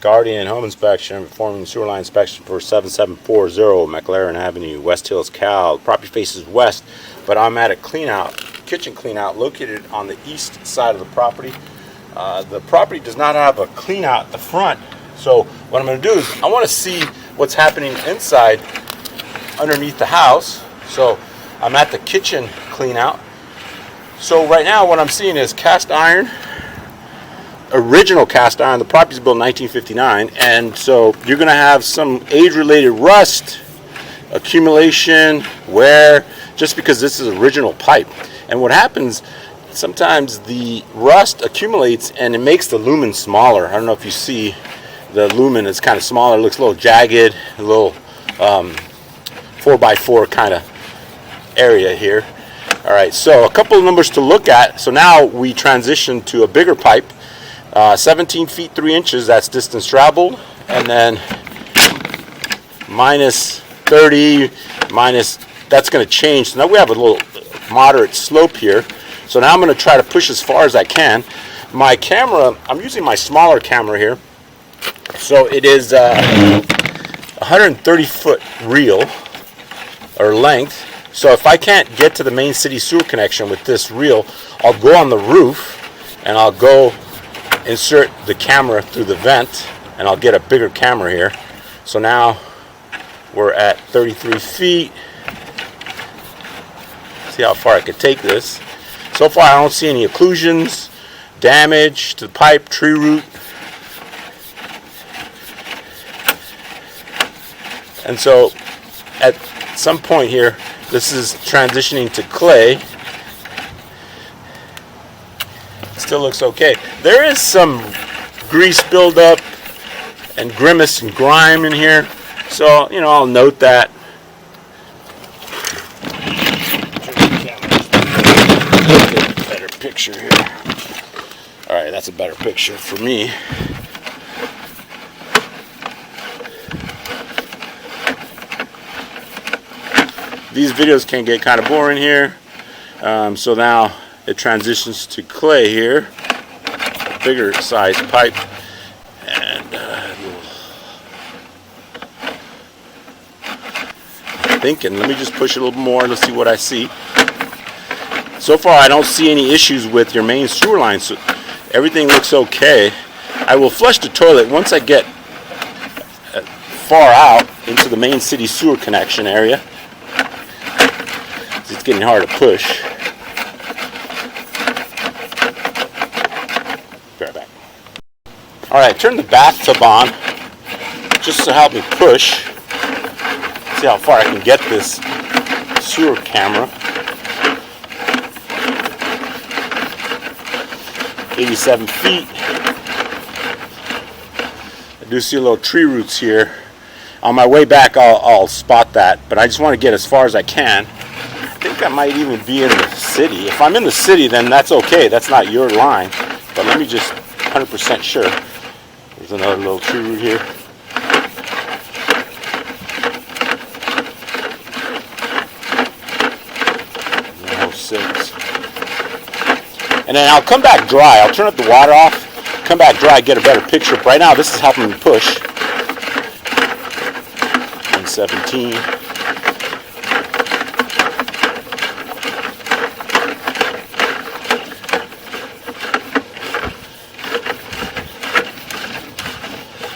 Guardian Home Inspection, performing sewer line inspection for 7740 Mclaren Avenue, West Hills, Cal. The property faces west, but I'm at a kitchen clean out located on the east side of the property. The property does not have a clean out at the front, so what I'm going to do is I want to see what's happening inside underneath the house. So I'm at the kitchen clean out. So right now what I'm seeing is cast iron, original cast iron. The property's built in 1959, and so you're going to have some age-related rust, accumulation, wear, just because this is original pipe. And what happens, sometimes the rust accumulates and it makes the lumen smaller. I don't know if you see the lumen is kind of smaller, it looks a little jagged, a little 4x4 kind of area here. All right, so a couple of numbers to look at. So now we transition to a bigger pipe. 17 feet 3 inches, that's distance traveled, and then minus 30 minus, that's going to change. So now we have a little moderate slope here. So now I'm going to try to push as far as I can. My camera, I'm using my smaller camera here, so it is 130 foot reel or length. So if I can't get to the main city sewer connection with this reel, I'll go on the roof and I'll go insert the camera through the vent, and I'll get a bigger camera here. So now we're at 33 feet. See how far I could take this. So far I don't see any occlusions, damage to the pipe, tree root. And so at some point here, this is transitioning to clay. Still looks okay. There is some grease buildup and grimace and grime in here, so I'll note that. Better picture here. All right, that's a better picture for me. These videos can get kind of boring here, so now it transitions to clay here, bigger size pipe, and thinking, let me just push it a little more, let's see what I see. So far I don't see any issues with your main sewer line, so everything looks okay. I will flush the toilet once I get far out into the main city sewer connection area. It's getting hard to push. Alright, turn the bathtub on just to help me push. See how far I can get this sewer camera. 87 feet. I do see a little tree roots here. On my way back I'll spot that, but I just want to get as far as I can. I think I might even be in the city. If I'm in the city, then that's okay. That's not your line. But let me just 100% sure. There's another little tree root here. No, 6. And then I'll come back dry. I'll turn up the water off, come back dry, get a better picture. Right now, this is helping me push. 117.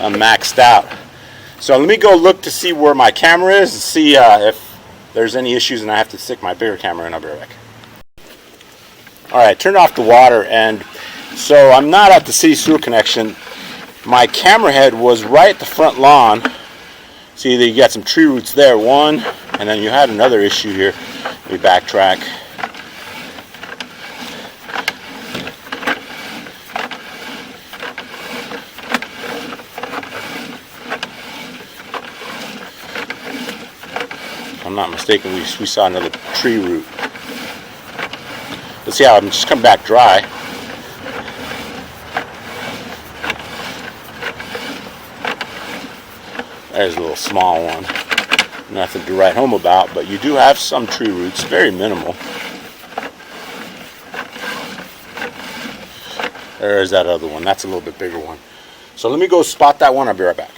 I'm maxed out. So let me go look to see where my camera is and see if there's any issues, and I have to stick my bigger camera in. I'll be right back. Alright, turned off the water, and so I'm not at the city sewer connection. My camera head was right at the front lawn. See, you got some tree roots there, one, and then you had another issue here. Let me backtrack. If I'm not mistaken, we saw another tree root. Let's see how I'm just come back dry. There's a little small one. Nothing to write home about, but you do have some tree roots, very minimal. There's that other one. That's a little bit bigger one. So let me go spot that one. I'll be right back.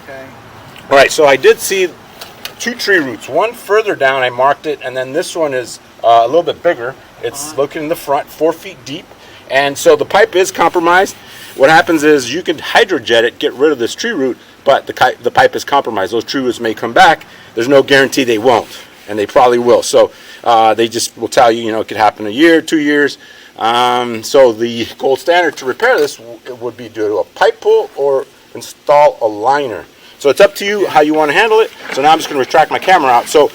Okay. All right, so I did see 2 tree roots. One further down, I marked it, and then this one is a little bit bigger. It's located in the front, 4 feet deep, and so the pipe is compromised. What happens is you can hydrojet it, get rid of this tree root, but the pipe is compromised. Those tree roots may come back. There's no guarantee they won't, and they probably will. So they just will tell you, it could happen a year, 2 years. So the gold standard to repair this would be do a pipe pull or install a liner. So it's up to you how you want to handle it. So now I'm just going to retract my camera out. So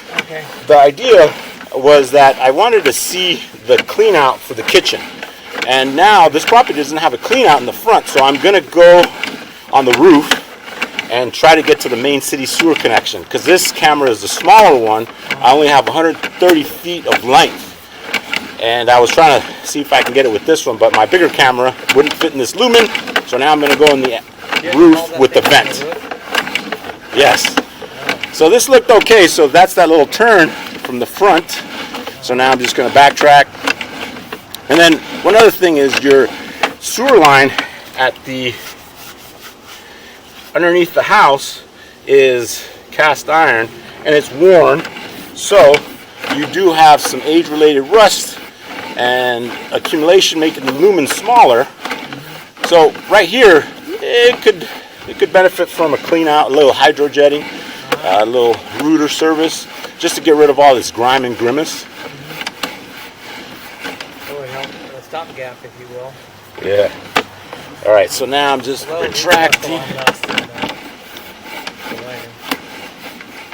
the idea was that I wanted to see the clean out for the kitchen. And now this property doesn't have a clean out in the front, so I'm going to go on the roof and try to get to the main city sewer connection. Because this camera is the smaller one. I only have 130 feet of length. And I was trying to see if I can get it with this one, but my bigger camera wouldn't fit in this lumen. So now I'm going to go in the roof with the vent. Yes. So this looked okay. So that's that little turn from the front. So now I'm just going to backtrack. And then one other thing is your sewer line at the underneath the house is cast iron and it's worn. So you do have some age-related rust and accumulation making the lumen smaller. So right here, it could benefit from a clean out, a little hydrojetting, a little rooter service, just to get rid of all this grime and grimace. It would help a stopgap, if you will. Yeah. All right. So now I'm just retracting.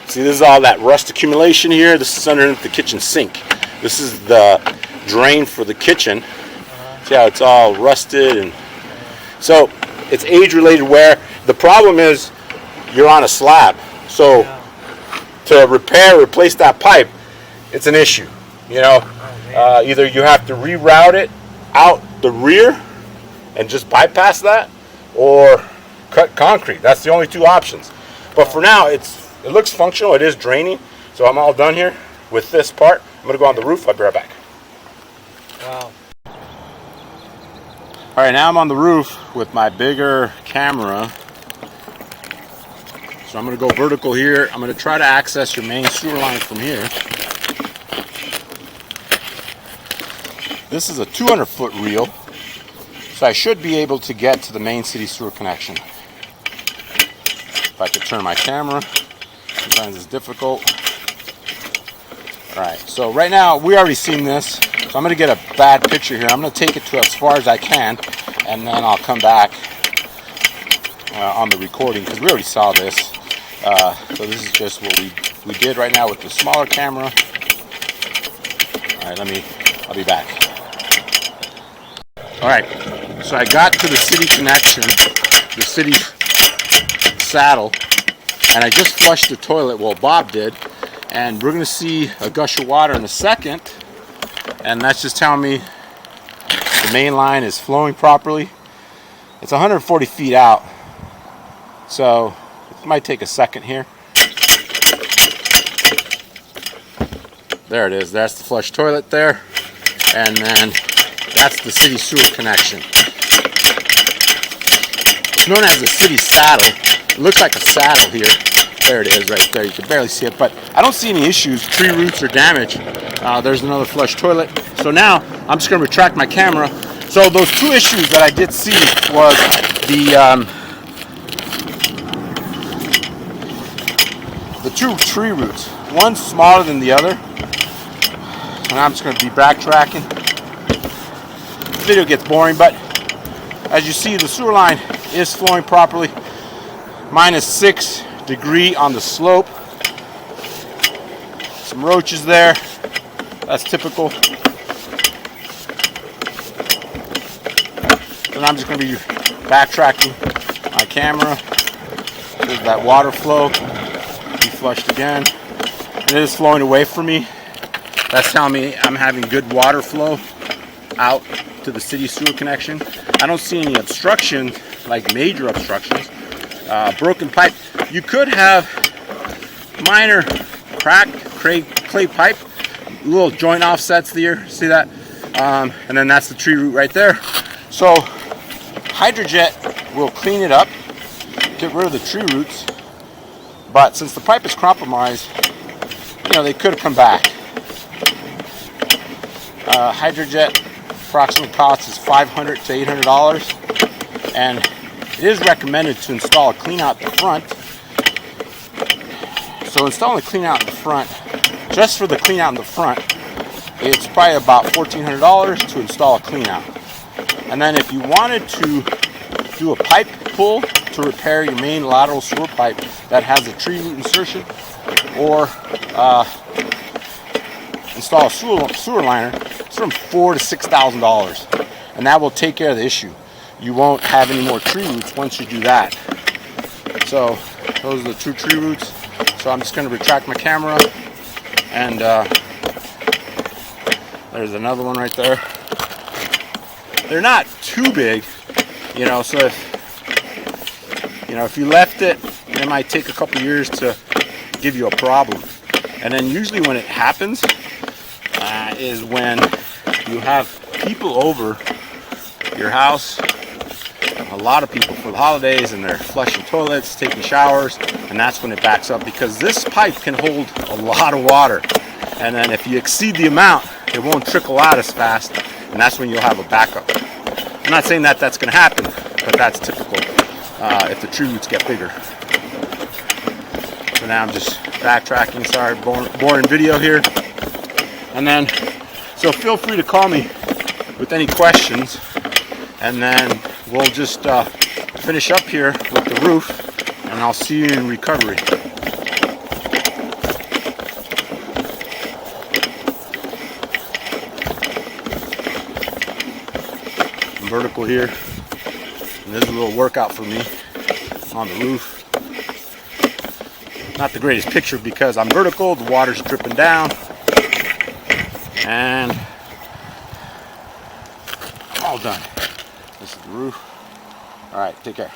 See, this is all that rust accumulation here. This is underneath the kitchen sink. This is the drain for the kitchen. See how it's all rusted, and so it's age-related wear. The problem is you're on a slab, so to replace that pipe, it's an issue. Either you have to reroute it out the rear and just bypass that, or cut concrete. That's the only 2 options. But for now, it looks functional. It is draining, so I'm all done here with this part. I'm going to go on the roof. I'll be right back. Wow. All right, now I'm on the roof with my bigger camera. So I'm going to go vertical here. I'm going to try to access your main sewer line from here. This is a 200-foot reel, so I should be able to get to the main city sewer connection. If I could turn my camera, sometimes it's difficult. All right, so right now we already seen this, so I'm going to get a bad picture here. I'm going to take it to as far as I can, and then I'll come back on the recording because we already saw this. So this is just what we did right now with the smaller camera. All right, I'll be back. All right, so I got to the city connection, the city saddle, and I just flushed the toilet. Well, Bob did, and we're going to see a gush of water in a second, and that's just telling me the main line is flowing properly. It's 140 feet out, so it might take a second here. There it is. That's the flush toilet there, and then that's the city sewer connection. It's known as the city saddle. It looks like a saddle here. There it is right there. You can barely see it, but I don't see any issues, tree roots or damage. There's another flush toilet. So now I'm just going to retract my camera. So those 2 issues that I did see was the 2 tree roots. One's smaller than the other. And I'm just going to be backtracking. The video gets boring, but as you see, the sewer line is flowing properly. -6 degree on the slope. Some roaches there. That's typical. And I'm just going to be backtracking my camera. There's that water flow. Be flushed again. It is flowing away from me. That's telling me I'm having good water flow out to the city sewer connection. I don't see any obstruction, like major obstructions. Broken pipe. You could have minor cracked clay pipe, little joint offsets there. See that? And then that's the tree root right there. So hydrojet we'll clean it up, get rid of the tree roots. But since the pipe is compromised, you know, they could have come back. Hydrojet approximate cost is $500 to $800, and it is recommended to install a clean out the front. So installing a clean out in the front, just for the clean out in the front, it's probably about $1,400 to install a clean out. And then if you wanted to do a pipe pull to repair your main lateral sewer pipe that has a tree root insertion, or install a sewer liner, it's from $4,000 to $6,000, and that will take care of the issue. You won't have any more tree roots once you do that. So those are the two tree roots. So I'm just going to retract my camera, and there's another one right there. They're not too big, you know, so if you left it, it might take a couple years to give you a problem. And then usually when it happens is when you have people over your house, a lot of people for the holidays, and they're flushing toilets, taking showers, and that's when it backs up, because this pipe can hold a lot of water, and then if you exceed the amount, it won't trickle out as fast, and that's when you'll have a backup. I'm not saying that that's going to happen, but that's typical if the tree roots get bigger. So now I'm just backtracking. Sorry, boring video here. And then, so feel free to call me with any questions, and then we'll just finish up here with the roof, and I'll see you in recovery. I'm vertical here, and this is a little workout for me on the roof. Not the greatest picture because I'm vertical, the water's dripping down, and I'm all done. This is the roof. All right, take care.